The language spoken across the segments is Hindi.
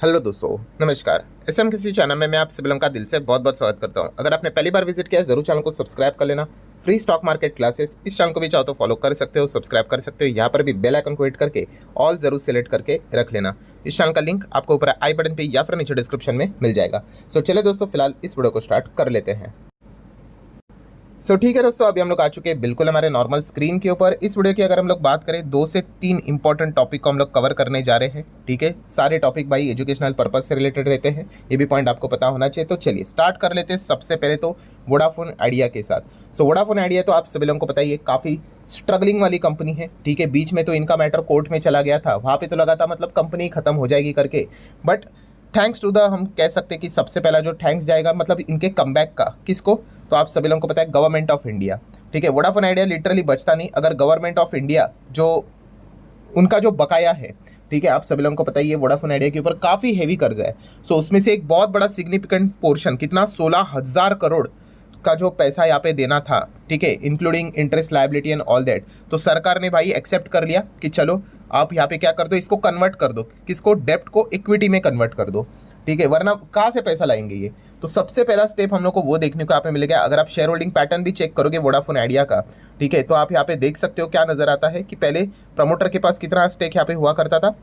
हेलो दोस्तों, नमस्कार। एसएम किसी चैनल में मैं आप सभी लोगों का दिल से बहुत बहुत स्वागत करता हूं। अगर आपने पहली बार विजिट किया है जरूर चैनल को सब्सक्राइब कर लेना। फ्री स्टॉक मार्केट क्लासेस इस चैनल को भी चाहो तो फॉलो कर सकते हो, सब्सक्राइब कर सकते हो। यहाँ पर भी बेल आइकन को हिट करके ऑल जरूर सेलेक्ट करके रख लेना। इस चैनल का लिंक आपको ऊपर आई बटन पे या फिर नीचे डिस्क्रिप्शन में मिल जाएगा। सो चले दोस्तों, फिलहाल इस वीडियो को स्टार्ट कर लेते हैं। ठीक है दोस्तों, अभी हम लोग आ चुके हैं बिल्कुल हमारे नॉर्मल स्क्रीन के ऊपर। इस वीडियो की अगर हम लोग बात करें, 2 से 3 इंपॉर्टेंट टॉपिक को हम लोग कवर करने जा रहे हैं। ठीक है, सारे टॉपिक भाई एजुकेशनल पर्पज से रिलेटेड रहते हैं, ये भी पॉइंट आपको पता होना चाहिए। तो चलिए स्टार्ट कर लेते हैं। सबसे पहले तो वोडाफोन आइडिया के साथ। वोडाफोन आइडिया तो आप सभी लोगों को पता ही है, काफ़ी स्ट्रगलिंग वाली कंपनी है। ठीक है, बीच में तो इनका मैटर कोर्ट में चला गया था, वहाँ पे तो लगा था मतलब कंपनी खत्म हो जाएगी करके। बट थैंक्स टू द, हम कह सकते हैं कि सबसे पहला जो थैंक्स जाएगा मतलब इनके कमबैक का, किसको, तो आप सभी लोगों को पता है गवर्नमेंट ऑफ इंडिया। ठीक है, वोडाफोन आइडिया लिटरली बचता नहीं अगर गवर्नमेंट ऑफ इंडिया जो उनका जो बकाया है, ठीक है, आप सभी लोगों को पता ही है वोडाफोन आइडिया के ऊपर काफ़ी हैवी कर्जा है। उसमें से एक बहुत बड़ा सिग्निफिकेंट पोर्शन, कितना 16,000 करोड़ का जो पैसा यहाँ पे देना था, ठीक है, including interest liability and all that, तो सरकार ने भाई एक्सेप्ट कर लिया कि चलो आप यहाँ पे क्या कर दो, इसको कन्वर्ट कर दो, किसको, डेप्ट को इक्विटी में कन्वर्ट कर दो। ठीक है, वरना कहाँ से पैसा लाएंगे ये। तो सबसे पहला स्टेप हम लोग को वो देखने को यहाँ पे मिलेगा। अगर आप शेयर होल्डिंग पैटर्न भी चेक करोगे वोडाफोन आइडिया का, ठीक है, तो आप यहाँ पे देख सकते हो क्या नजर आता है कि पहले प्रमोटर के पास कितना स्टेक यहाँ पे हुआ करता था,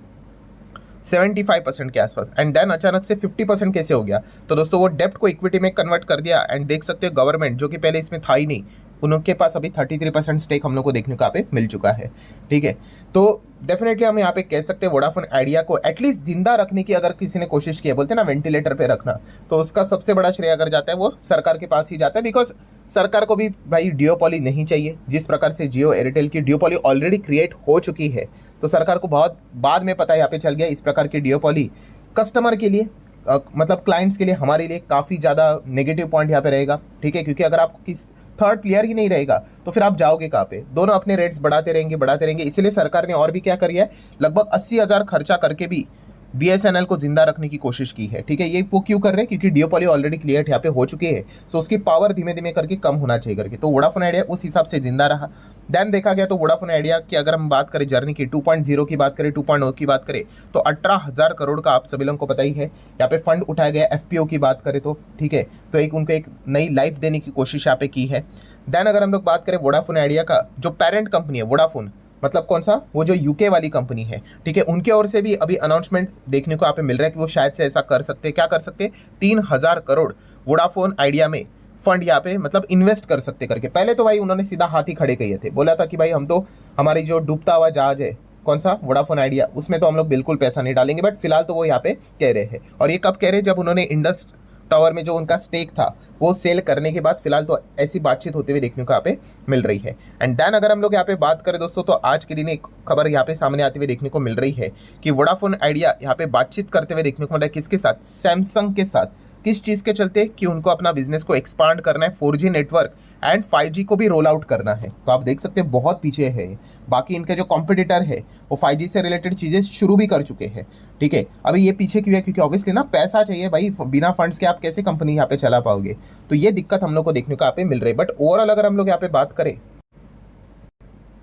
75% के आसपास, एंड देन अचानक से 50% कैसे हो गया। तो दोस्तों वो डेप्ट को इक्विटी में कन्वर्ट कर दिया, एंड देख सकते हो गवर्नमेंट जो कि पहले इसमें था ही नहीं, उनके पास अभी 33% स्टेक हम लोग को देखने को यहाँ पे मिल चुका है। ठीक है, तो डेफिनेटली हम यहाँ पे कह सकते हैं वोडाफोन आइडिया को एटलीस्ट जिंदा रखने की अगर किसी ने कोशिश की है, बोलते हैं ना वेंटिलेटर पे रखना, तो उसका सबसे बड़ा श्रेय अगर जाता है वो सरकार के पास ही जाता है। बिकॉज सरकार को भी भाई डियोपॉली नहीं चाहिए। जिस प्रकार से जियो एयरटेल की डियोपॉली ऑलरेडी क्रिएट हो चुकी है, तो सरकार को बहुत बाद में पता यहाँ पे चल गया इस प्रकार की डियोपॉली कस्टमर के लिए, मतलब क्लाइंट्स के लिए, हमारे लिए काफ़ी ज़्यादा नेगेटिव पॉइंट यहाँ पे रहेगा। ठीक है, क्योंकि अगर आपको किस थर्ड प्लेयर ही नहीं रहेगा तो फिर आप जाओगे कहाँ पे, दोनों अपने रेट्स बढ़ाते रहेंगे। इसीलिए सरकार ने और भी क्या करी है, लगभग 80,000 खर्चा करके भी बीएसएनएल को जिंदा रखने की कोशिश की है। ठीक है, ये वो क्यों कर रहे हैं, क्योंकि डियोपॉली ऑलरेडी क्लियर यहाँ पे हो चुकी है, सो उसकी पावर धीमे धीमे करके कम होना चाहिए करके, तो वोडाफोन आइडिया उस हिसाब से जिंदा रहा। देन देखा गया तो वोडाफोन आइडिया की अगर हम बात करें जर्नी की, 2.0 की बात करें, 2.0 की बात करें, तो 18,000 करोड़ का आप सभी लोगों को पता ही है यहाँ पे फंड उठाया गया। एफपीओ की बात करें तो ठीक है, तो एक उनको एक नई लाइफ देने की कोशिश यहाँ पे की है। देन अगर हम लोग बात करें वोडाफोन आइडिया का जो पेरेंट कंपनी है वोडाफोन, मतलब कौन सा, वो जो यूके वाली कंपनी है, ठीक है, उनके ओर से भी अभी अनाउंसमेंट देखने को यहाँ पे मिल रहा है कि वो शायद से ऐसा कर सकते हैं। क्या कर सकते हैं, 3,000 करोड़ वोडाफोन आइडिया में फंड यहाँ पे मतलब इन्वेस्ट कर सकते करके। पहले तो भाई उन्होंने सीधा हाथ ही खड़े किए थे, बोला था कि भाई हम तो हमारी जो डूबता हुआ जहाज है, कौन सा, वोडाफोन आइडिया, उसमें तो हम लोग बिल्कुल पैसा नहीं डालेंगे। बट फिलहाल तो वो यहाँ पे कह रहे हैं, और ये कब कह रहे हैं, जब उन्होंने इंडस टावर में जो उनका स्टेक था वो सेल करने के बाद। फिलहाल तो ऐसी बातचीत होते हुए देखने को यहाँ पे मिल रही है। एंड देन अगर हम लोग यहाँ पे बात करें दोस्तों, तो आज के दिन एक खबर यहाँ पे सामने आते हुए देखने को मिल रही है कि वोडाफोन आइडिया यहाँ पे बातचीत करते हुए देखने को मिल रहा है, किसके साथ, सैमसंग के साथ। किस चीज़ के चलते, कि उनको अपना बिजनेस को एक्सपांड करना है, 4G नेटवर्क एंड 5G को भी रोल आउट करना है। तो आप देख सकते हैं बहुत पीछे है, बाकी इनके जो कॉम्पिटिटर है वो 5G से रिलेटेड चीज़ें शुरू भी कर चुके हैं। ठीक है, अभी ये पीछे क्यों है, क्योंकि ऑब्वियसली ना पैसा चाहिए भाई, बिना फंड्स के आप कैसे कंपनी यहाँ पे चला पाओगे। तो ये दिक्कत हम लोग को देखने को यहाँ पे मिल रही है। बट ओवरऑल अगर हम लोग यहाँ पे बात करें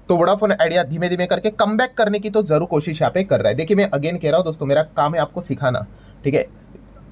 तो वोडाफोन आइडिया धीमे धीमे करके कमबैक करने की तो जरूर कोशिश यहाँ पे कर रहा है। देखिए मैं अगेन कह रहा हूँ दोस्तों, मेरा काम है आपको सिखाना। ठीक है,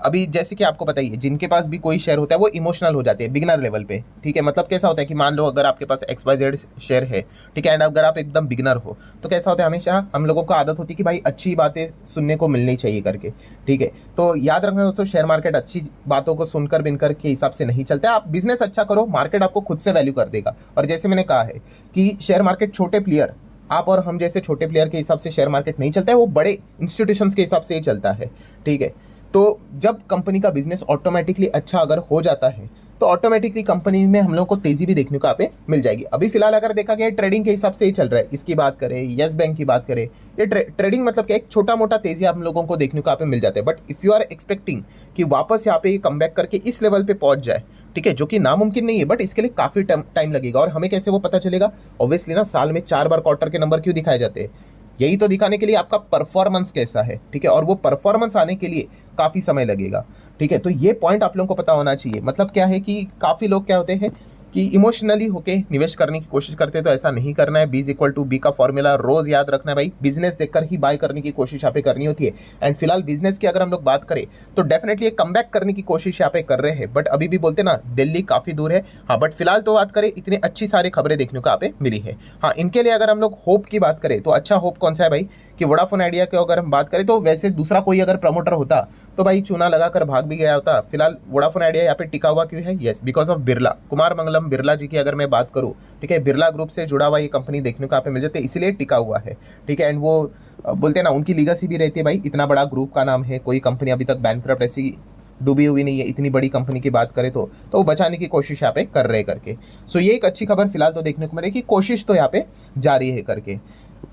अभी जैसे कि आपको बताइए, जिनके पास भी कोई शेयर होता है वो इमोशनल हो जाते हैं बिगिनर लेवल पे। ठीक है, मतलब कैसा होता है कि मान लो अगर आपके पास XYZ शेयर है, ठीक है, एंड अगर आप एकदम बिगिनर हो तो कैसा होता है, हमेशा हम लोगों को आदत होती है कि भाई अच्छी बातें सुनने को मिलनी चाहिए करके। ठीक है, तो याद रखना दोस्तों, शेयर मार्केट अच्छी बातों को सुनकर बिनकर के हिसाब से नहीं चलता है। आप बिजनेस अच्छा करो, मार्केट आपको खुद से वैल्यू कर देगा। और जैसे मैंने कहा है कि शेयर मार्केट छोटे प्लेयर, आप और हम जैसे छोटे प्लेयर के हिसाब से शेयर मार्केट नहीं चलता है, वो बड़े इंस्टीट्यूशंस के हिसाब से ही चलता है। ठीक है, तो जब कंपनी का बिजनेस ऑटोमेटिकली अच्छा अगर हो जाता है तो ऑटोमेटिकली कंपनी में हम लोग को तेजी भी देखने को यहाँ पे मिल जाएगी। अभी फिलहाल अगर देखा गया ट्रेडिंग के हिसाब से ही चल रहा है, इसकी बात करें, यस बैंक की बात करें, ये ट्रेडिंग मतलब कि एक छोटा मोटा तेजी हम लोगों को देखने को यहाँ पे मिल जाता है। But if you are expecting कि वापस यहाँ पे कम बैक करके इस लेवल पे पहुंच जाए, ठीक है, जो कि नामुमकिन नहीं है, बट इसके लिए काफ़ी टाइम लगेगा। और हमें कैसे वो पता चलेगा, ऑब्वियसली ना साल में 4 बार क्वार्टर के नंबर क्यों दिखाए जाते हैं, यही तो दिखाने के लिए आपका परफॉर्मेंस कैसा है। ठीक है, और वो परफॉर्मेंस आने के लिए काफ़ी समय लगेगा। ठीक है, तो ये पॉइंट आप लोगों को पता होना चाहिए। मतलब क्या है कि काफ़ी लोग क्या होते हैं कि इमोशनली होके निवेश करने की कोशिश करते हैं तो ऐसा नहीं करना है। B=B का फॉर्मूला रोज याद रखना है भाई। बिजनेस देखकर ही बाय करने की कोशिश यहाँ पे करनी होती है। एंड फिलहाल बिजनेस की अगर हम लोग बात करें तो डेफिनेटली एक कमबैक करने की कोशिश यहाँ पे कर रहे हैं, बट अभी भी बोलते ना दिल्ली काफी दूर है। हाँ, बट फिलहाल तो बात करें इतनी अच्छी सारी खबरें देखने को यहाँ पे मिली है। हाँ, इनके लिए अगर हम लोग होप की बात करें तो अच्छा होप कौन सा है भाई कि वोडाफोन आइडिया की अगर हम बात करें तो वैसे दूसरा कोई अगर प्रमोटर होता तो भाई चूना लगाकर भाग भी गया होता। फिलहाल वोडाफोन आइडिया यहाँ पे टिका हुआ क्यों है? Yes, because of Birla, Kumar Mangalam Birla ji की अगर मैं बात करूँ, ठीक है, बिरला ग्रुप से जुड़ा हुआ ये कंपनी देखने को यहाँ पे मिल जाते हैं, इसलिए टिका हुआ है। ठीक है, एंड वो बोलते हैं ना उनकी लीगेसी भी रहती है भाई, इतना बड़ा ग्रुप का नाम है, कोई कंपनी अभी तक बैंकक्रप्ट ऐसी डूबी हुई नहीं है। इतनी बड़ी कंपनी की बात करें तो वो बचाने की कोशिश यहाँ पे कर रहे करके। सो ये एक अच्छी खबर फिलहाल तो देखने को मिले कि कोशिश तो यहाँ पे जारी है करके।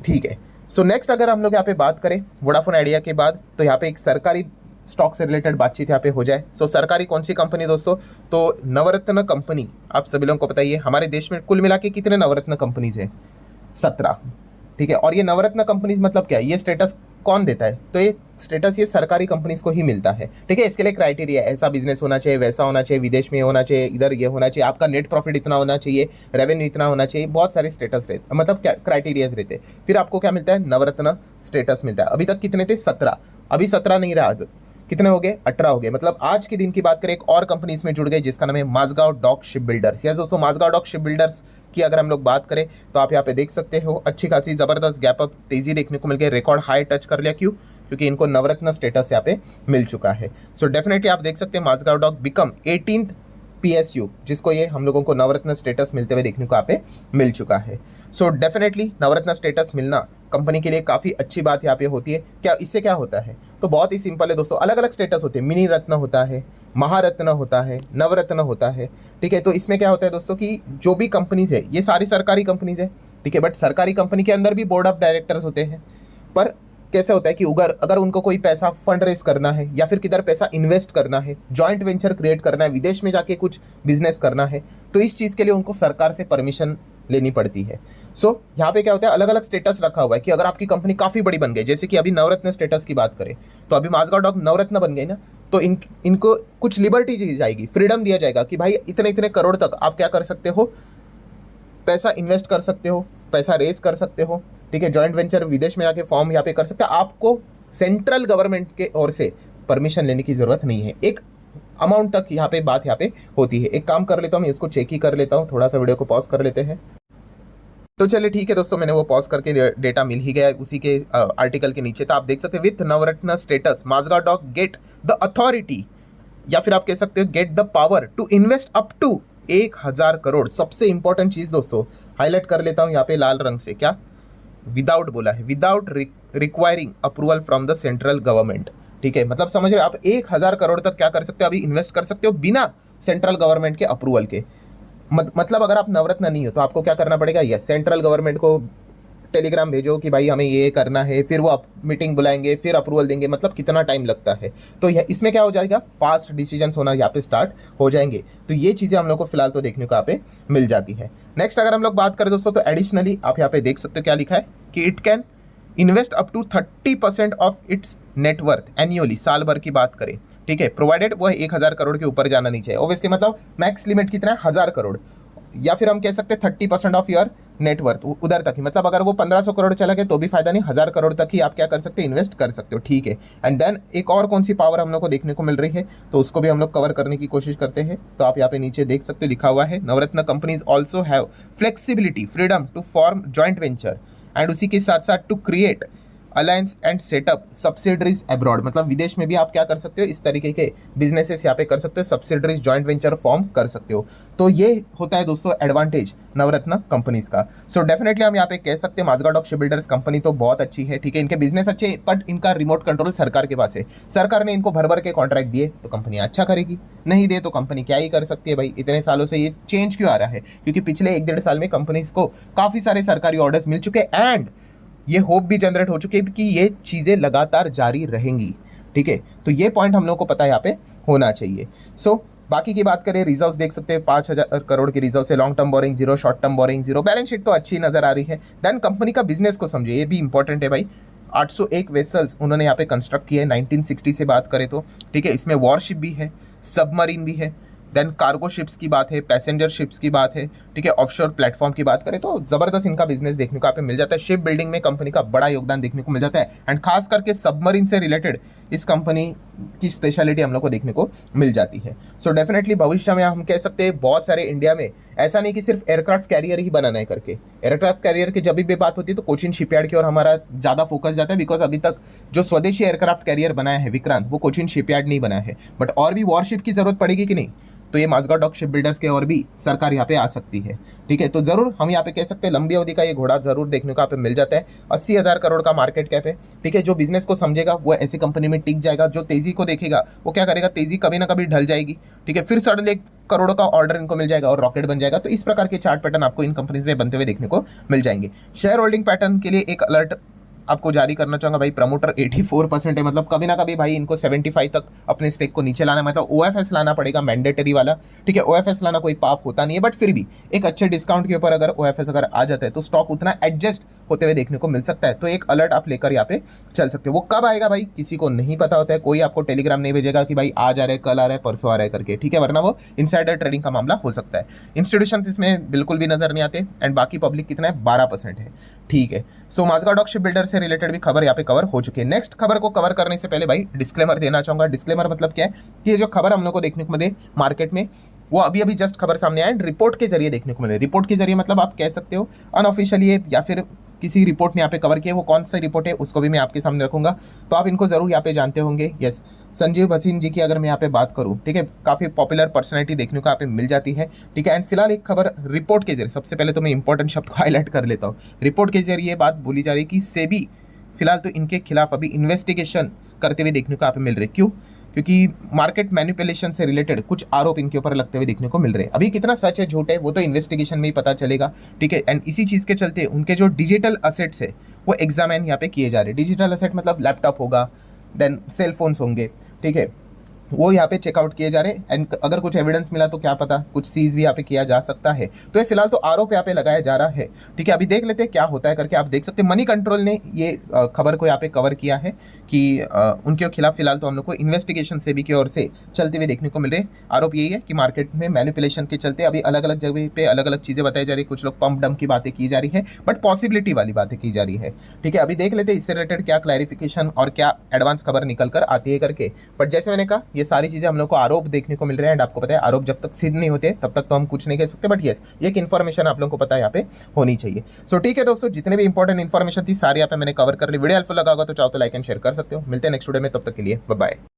ठीक है, सो नेक्स्ट अगर हम लोग यहाँ पे बात करें वोडाफोन आइडिया के बाद तो यहाँ पे एक सरकारी स्टॉक से रिलेटेड बातचीत यहाँ पे हो जाए। सो सरकारी कौन सी कंपनी दोस्तों? तो नवरत्न कंपनी। आप सभी लोगों को बताइए हमारे देश में कुल मिला के कितने नवरत्न कंपनीज है? 17। ठीक है, और ये नवरत्न कंपनीज मतलब क्या है? ये स्टेटस कौन देता है? तो ये स्टेटस ये सरकारी कंपनीज को ही मिलता है। ठीक है, इसके लिए क्राइटेरिया ऐसा बिजनेस होना चाहिए, वैसा होना चाहिए, विदेश में होना चाहिए, इधर ये होना चाहिए, आपका नेट प्रॉफिट इतना होना चाहिए, रेवेन्यू इतना होना चाहिए, बहुत सारे स्टेटस रहते, मतलब क्राइटेरियाज रहते हैं। फिर आपको क्या मिलता है? नवरत्न स्टेटस मिलता है। अभी तक कितने थे? 17। अभी 17 नहीं रहा, कितने हो गए? 18 हो गए। मतलब आज के दिन की बात करें एक और कंपनी इसमें जुड़ गई जिसका नाम है Mazagon Dock Shipbuilders. Yes दोस्तों, माझगांव डॉक शिप बिल्डर्स की अगर हम लोग बात करें तो आप यहाँ पे देख सकते हो अच्छी खासी जबरदस्त गैप अप तेजी देखने को मिल गई, रिकॉर्ड हाई टच कर लिया। क्यों? क्योंकि इनको नवरत्न स्टेटस यहाँ पे मिल चुका है। सो डेफिनेटली आप देख सकते हैं Mazagon dock become 18th PSU, जिसको ये हम लोगों को नवरत्न स्टेटस मिलते हुए देखने को यहाँ पे मिल चुका है। सो डेफिनेटली नवरत्न स्टेटस मिलना कंपनी के लिए काफ़ी अच्छी बात यहाँ पे होती है। क्या इससे क्या होता है? तो बहुत ही सिंपल है दोस्तों, अलग अलग स्टेटस होते हैं, मिनी रत्न होता है, महारत्न होता है, नवरत्न होता है। ठीक है, तो इसमें क्या होता है दोस्तों कि जो भी कंपनीज है ये सारी सरकारी कंपनीज है। ठीक है, बट सरकारी कंपनी के अंदर भी बोर्ड ऑफ डायरेक्टर्स होते हैं। पर कैसे होता है कि अगर उनको कोई पैसा फंड रेज करना है या फिर किधर पैसा इन्वेस्ट करना है, जॉइंट वेंचर क्रिएट करना है, विदेश में जाके कुछ बिजनेस करना है, तो इस चीज़ के लिए उनको सरकार से परमिशन लेनी पड़ती है। सो यहाँ पे क्या होता है, अलग अलग स्टेटस रखा हुआ है कि अगर आपकी कंपनी काफ़ी बड़ी बन गई, जैसे कि अभी नवरत्न स्टेटस की बात करें तो अभी माझगांव डॉक नवरत्न बन गई ना, तो इनको कुछ लिबर्टी दी जाएगी, फ्रीडम दिया जाएगा कि भाई इतने इतने करोड़ तक आप क्या कर सकते हो, पैसा इन्वेस्ट कर सकते हो, पैसा रेज कर सकते हो। ठीक है, जॉइंट वेंचर विदेश में जाके फॉर्म यहाँ पे कर सकते हैं। आपको सेंट्रल गवर्नमेंट के ओर से परमिशन लेने की जरूरत नहीं है। एक अमाउंट तक यहाँ पे बात यहाँ पे होती है। एक काम कर लेता हूँ, मैं इसको चेक ही कर लेता हूँ, थोड़ा सा वीडियो को पॉज कर लेते हैं। तो चलिए ठीक है दोस्तों, मैंने वो पॉज करके डेटा मिल ही गया है उसी के आर्टिकल के नीचे। तो आप देख सकते हैं with Navratna status Mazagon Dock get the authority, या फिर आप कह सकते हो get the power to invest up to 1000 crore. सबसे इंपॉर्टेंट चीज दोस्तों हाईलाइट कर लेता हूँ यहाँ पे लाल रंग से, क्या विदाउट बोला है, without requiring approval from the central government. ठीक है, मतलब समझ रहे हो आप 1000 करोड़ तक क्या कर सकते हो, अभी इन्वेस्ट कर सकते हो बिना सेंट्रल गवर्नमेंट के अप्रूवल के। मतलब अगर आप नवरत्न नहीं हो तो आपको क्या करना पड़ेगा, यस, सेंट्रल गवर्नमेंट को टेलीग्राम भेजो कि भाई हमें ये करना है, फिर वो मीटिंग बुलाएंगे, फिर अप्रूवल देंगे, मतलब कितना टाइम लगता है। तो इसमें क्या हो जाएगा, फास्ट डिसीजंस होना यहाँ पे स्टार्ट हो जाएंगे। तो ये चीज़ें हम लोग को फिलहाल तो देखने को यहाँ पे मिल जाती है। नेक्स्ट अगर हम लोग बात करें दोस्तों तो एडिशनली आप यहाँ पे देख सकते हो क्या लिखा है कि it can invest up to 30% of its net worth annually, साल भर की बात करें। ठीक है, प्रोवाइडेड वो 1000 करोड़ के ऊपर जाना नहीं चाहिए। ऑब्वियसली मतलब मैक्स लिमिट कितना है, 1000 करोड़, या फिर हम कह सकते हैं 30% ऑफ योर नेटवर्थ, उधर तक ही। मतलब अगर वो 1500 करोड़ चला गया तो भी फायदा नहीं, 1000 करोड़ तक ही आप क्या कर सकते हैं, इन्वेस्ट कर सकते हो। ठीक है, एंड देन एक और कौन सी पावर हम लोग को देखने को मिल रही है तो उसको भी हम लोग कवर करने की कोशिश करते हैं। तो आप यहाँ पे नीचे देख सकते हो लिखा हुआ है Navratna companies also have flexibility freedom to form joint venture and उसी के साथ साथ to create alliance and set up subsidiaries abroad. मतलब विदेश में भी आप क्या कर सकते हो, इस तरीके के बिजनेसेस यहाँ पे कर सकते हो, सब्सिडरीज जॉइंट वेंचर फॉर्म कर सकते हो। तो ये होता है दोस्तों एडवांटेज नवरत्न कंपनीज का। सो डेफिनेटली हम यहाँ पे कह सकते हैं Mazagon Dock Shipbuilders company तो बहुत अच्छी है। ठीक है, इनके बिजनेस अच्छे हैं, बट इनका रिमोट कंट्रोल सरकार के पास है। सरकार ने इनको भर भर के कॉन्ट्रैक्ट दिए तो कंपनी अच्छा करेगी, नहीं दे तो कंपनी क्या ही कर सकती है भाई। इतने सालों से ये चेंज क्यों आ रहा है, क्योंकि पिछले 1-1.5 साल में कंपनीज को काफ़ी सारे सरकारी ऑर्डर्स मिल चुके एंड ये होप भी जनरेट हो चुकी है कि ये चीज़ें लगातार जारी रहेंगी। ठीक है, तो ये पॉइंट हम लोग को पता यहाँ पे होना चाहिए। सो बाकी की बात करें, रिजर्व्स देख सकते हैं 5000 करोड़ की रिजर्व से, long term borrowing zero, short term borrowing zero, balance sheet तो अच्छी नजर आ रही है। देन कंपनी का बिजनेस को समझिए, ये भी इंपॉर्टेंट है भाई। 801 वेसल्स उन्होंने यहाँ पे कंस्ट्रक्ट किए 1960 से बात करें तो। ठीक है, इसमें वॉरशिप भी है, सबमरीन भी है, देन कार्गो शिप्स की बात है, पैसेंजर शिप्स की बात है, ठीक है, ऑफशोर प्लेटफॉर्म की बात करें तो ज़बरदस्त इनका बिजनेस देखने को यहाँ पे मिल जाता है। शिप बिल्डिंग में कंपनी का बड़ा योगदान देखने को मिल जाता है एंड खास करके सबमरीन से रिलेटेड इस कंपनी की स्पेशलिटी हम लोग को देखने को मिल जाती है। सो डेफिनेटली भविष्य में हम कह सकते हैं बहुत सारे इंडिया में, ऐसा नहीं कि सिर्फ एयरक्राफ्ट कैरियर ही बनाना है करके। एयरक्राफ्ट कैरियर की जब भी बात होती है तो कोचिन शिपयार्ड की ओर हमारा ज़्यादा फोकस जाता है, बिकॉज अभी तक जो स्वदेशी एयरक्राफ्ट कैरियर बनाया है विक्रांत, वो कोचिन शिपयार्ड नहीं बनाया है। बट और भी वॉरशिप की जरूरत पड़ेगी कि नहीं, तो ये माझगांव डॉक शिप बिल्डर्स के और भी सरकार यहाँ पे आ सकती है, ठीक है। तो जरूर हम यहाँ पे कह सकते हैं लंबी अवधि का ये घोड़ा जरूर देखने को यहाँ पे मिल जाता है। 80,000 करोड़ का मार्केट कैप है, ठीक है। जो बिजनेस को समझेगा वो ऐसी कंपनी में टिक जाएगा, जो तेजी को देखेगा वो क्या करेगा, तेजी कभी ना कभी ढल जाएगी, ठीक है, फिर सडनली 1 करोड़ों का ऑर्डर इनको मिल जाएगा और रॉकेट बन जाएगा। तो इस प्रकार के चार्ट पैटर्न आपको इन कंपनीज में बनते हुए देखने को मिल जाएंगे। शेयर होल्डिंग पैटर्न के लिए एक अलर्ट आपको जारी करना चाहूंगा भाई, प्रमोटर 84% है, मतलब कभी ना कभी भाई इनको 75 तक अपने स्टेक को नीचे लाना, मतलब ओएफएस लाना पड़ेगा मैंडेटरी वाला, ठीक है। ओएफएस लाना कोई पाप होता नहीं है, बट फिर भी एक अच्छे डिस्काउंट के ऊपर अगर ओएफएस अगर आ जाता है तो स्टॉक उतना एडजस्ट होते हुए देखने को मिल सकता है। तो एक अलर्ट आप लेकर यहाँ पे चल सकते हो। वो कब आएगा भाई किसी को नहीं पता होता है, कोई आपको टेलीग्राम नहीं भेजेगा कि भाई आज आ रहा है, कल आ रहा है, परसों आ रहा है करके, ठीक है, वरना वो इनसाइडर ट्रेडिंग का मामला हो सकता है। इंस्टीट्यूशंस इसमें बिल्कुल भी नजर नहीं आते एंड बाकी पब्लिक कितना है, 12% है, ठीक है। सो माझगांव डॉक शिप बिल्डर से रिलेटेड भी खबर यहाँ पे कवर हो चुकी है। नेक्स्ट खबर को कवर करने से पहले भाई डिस्क्लेमर देना चाहूंगा। डिस्क्लेमर मतलब क्या है कि ये जो खबर हम लोग को देखने को मिले मार्केट में, वो अभी अभी जस्ट खबर सामने आया एंड रिपोर्ट के जरिए देखने को मिले। रिपोर्ट के जरिए मतलब आप कह सकते हो अनऑफिशियली या फिर किसी रिपोर्ट ने यहाँ पे कवर किया, वो कौन सा रिपोर्ट है उसको भी मैं आपके सामने रखूंगा, तो आप इनको जरूर यहाँ पे जानते होंगे। यस, संजीव भसीन जी की अगर मैं यहाँ पे बात करूँ, ठीक है, काफ़ी पॉपुलर पर्सनैलिटी देखने को यहाँ पे मिल जाती है, ठीक है। एंड फिलहाल एक खबर रिपोर्ट के जरिए, सबसे पहले तो मैं इंपॉर्टेंट शब्द को हाईलाइट कर लेता हूँ। रिपोर्ट के जरिए बात बोली जा रही है कि सेबी फिलहाल तो इनके खिलाफ अभी इन्वेस्टिगेशन करते हुए देखने को यहाँ पे मिल रहे। क्यों? क्योंकि मार्केट मैनिपुलेशन से रिलेटेड कुछ आरोप इनके ऊपर लगते हुए देखने को मिल रहे हैं। अभी कितना सच है झूठ है वो तो इन्वेस्टिगेशन में ही पता चलेगा, ठीक है। एंड इसी चीज़ के चलते उनके जो डिजिटल असेट्स है वो एग्जामिन यहाँ पे किए जा रहे हैं। डिजिटल असेट मतलब लैपटॉप होगा, देन सेल फोन्स होंगे, ठीक है, वो यहाँ पे चेकआउट किए जा रहे हैं। एंड अगर कुछ एविडेंस मिला तो क्या पता कुछ सीज भी यहाँ पे किया जा सकता है। तो ये फिलहाल तो आरोप यहाँ पे लगाया जा रहा है, ठीक है। अभी देख लेते हैं क्या होता है करके। आप देख सकते हैं मनी कंट्रोल ने ये खबर को यहाँ पे कवर किया है कि उनके खिलाफ फिलहाल तो हम लोग को इन्वेस्टिगेशन सेबी की ओर से चलते हुए देखने को मिल रहे हैं। आरोप यही है कि मार्केट में मैनिपुलेशन के चलते अभी अलग अलग जगह पे अलग अलग चीज़ें बताई जा रही है। कुछ लोग पंप डंप की बातें की जा रही है, बट पॉसिबिलिटी वाली बातें की जा रही है, ठीक है। अभी देख लेते हैं इससे रिलेटेड क्या क्लैरिफिकेशन और क्या एडवांस खबर निकल कर आती है करके। बट जैसे मैंने कहा ये सारी चीज़ें हम लोग को आरोप देखने को मिल रहे हैं एंड आपको पता है आरोप जब तक सिद्ध नहीं होते तब तक तो हम कुछ नहीं कह सकते। बट यस, ये एक इन्फॉर्मेशन आप लोगों को पता है यहाँ पे होनी चाहिए। सो ठीक है दोस्तों, जितने भी इंपॉर्टेंट इन्फॉर्मेशन थी सारी यहाँ पे मैंने कवर कर ली। वीडियो हेल्पफुल लगा होगा तो चाहो तो लाइक एंड शेयर कर सकते हो। मिलते हैं नेक्स्ट वीडियो में, तब तक के लिए बाय बाय।